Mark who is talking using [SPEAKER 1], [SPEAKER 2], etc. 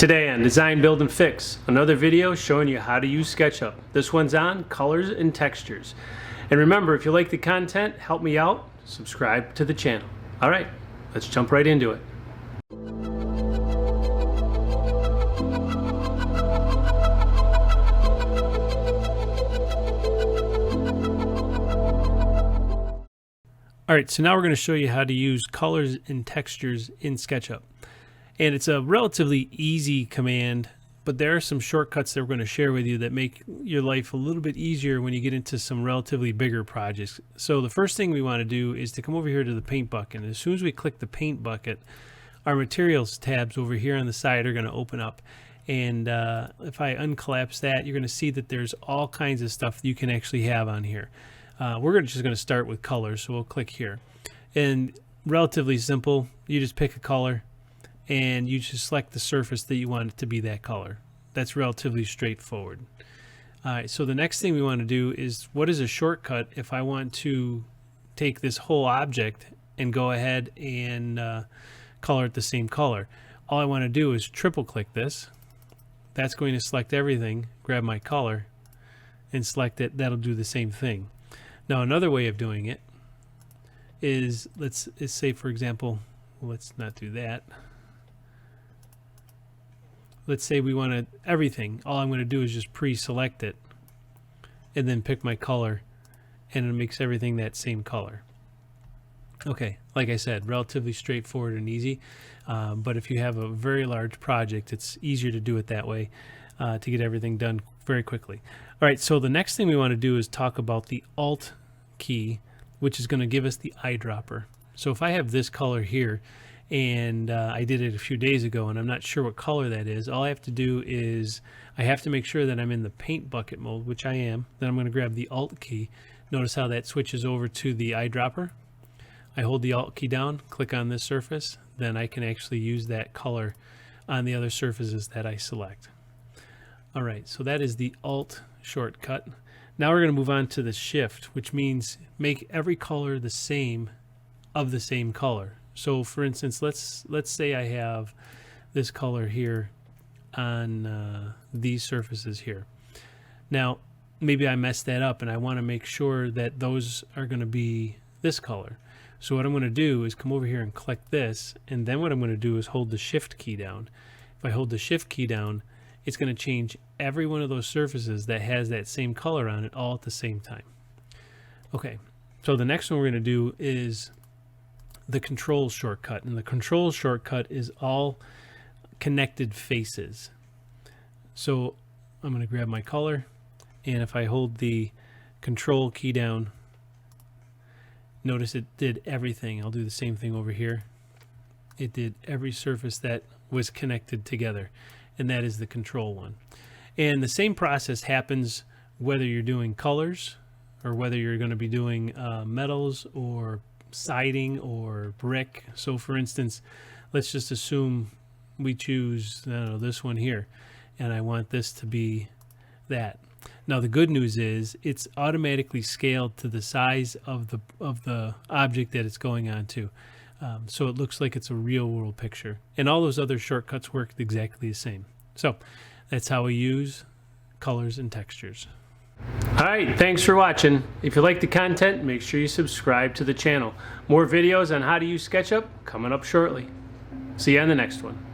[SPEAKER 1] Today on Design, Build, and Fix, another video showing you how to use SketchUp. This one's on colors and textures. And remember, if you like the content, help me out, subscribe to the channel. All right, let's jump right into it. All right, so now we're going to show you how to use colors and textures in SketchUp. And it's a relatively easy command, but there are some shortcuts that we're going to share with you that make your life a little bit easier when you get into some relatively bigger projects. So the first thing we want to do is to come over here to the paint bucket. And as soon as we click the paint bucket, our materials tabs over here on the side are going to open up. And if I uncollapse that, you're going to see that there's all kinds of stuff you can actually have on here. We're just going to start with colors, so we'll click here. And relatively simple, you just pick a color and you just select the surface that you want it to be that color. That's relatively straightforward. All right, so the next thing we want to do is, what is a shortcut if I want to take this whole object and go ahead and color it the same color? All I want to do is triple click this. That's going to select everything, grab my color and select it. That'll do the same thing. Now another way of doing it is, let's say for example, let's not do that. Let's say we want everything. All I'm going to do is just pre-select it and then pick my color, and it makes everything that same color. Okay, like I said, relatively straightforward and easy, but if you have a very large project, it's easier to do it that way to get everything done very quickly. All right, so the next thing we want to do is talk about the Alt key, which is going to give us the eyedropper. So if I have this color here, and I did it a few days ago and I'm not sure what color that is, all I have to do is I have to make sure that I'm in the paint bucket mode, which I am. Then I'm going to grab the Alt key. Notice how that switches over to the eyedropper. I hold the Alt key down, click on this surface, then I can actually use that color on the other surfaces that I select. All right, so that is the Alt shortcut. Now we're going to move on to the Shift, which means make every color the same of the same color. So for instance, let's say I have this color here on these surfaces here. Now maybe I messed that up and I want to make sure that those are going to be this color. So what I'm going to do is come over here and click this, and then what I'm going to do is hold the Shift key down. If I hold the Shift key down, it's going to change every one of those surfaces that has that same color on it all at the same time. Okay, so the next one we're going to do is the Control shortcut, and the Control shortcut is all connected faces. So I'm going to grab my color, and if I hold the Control key down, notice it did everything. I'll do the same thing over here. It did every surface that was connected together, and that is the Control one. And the same process happens whether you're doing colors or whether you're going to be doing metals or siding or brick. So for instance, let's just assume we choose, I don't know, this one here, and I want this to be that. Now the good news is it's automatically scaled to the size of the object that it's going on to. So it looks like it's a real world picture, and all those other shortcuts work exactly the same. So that's how we use colors and textures. All right, thanks for watching. If you like the content, make sure you subscribe to the channel. More videos on how to use SketchUp coming up shortly. See you on the next one.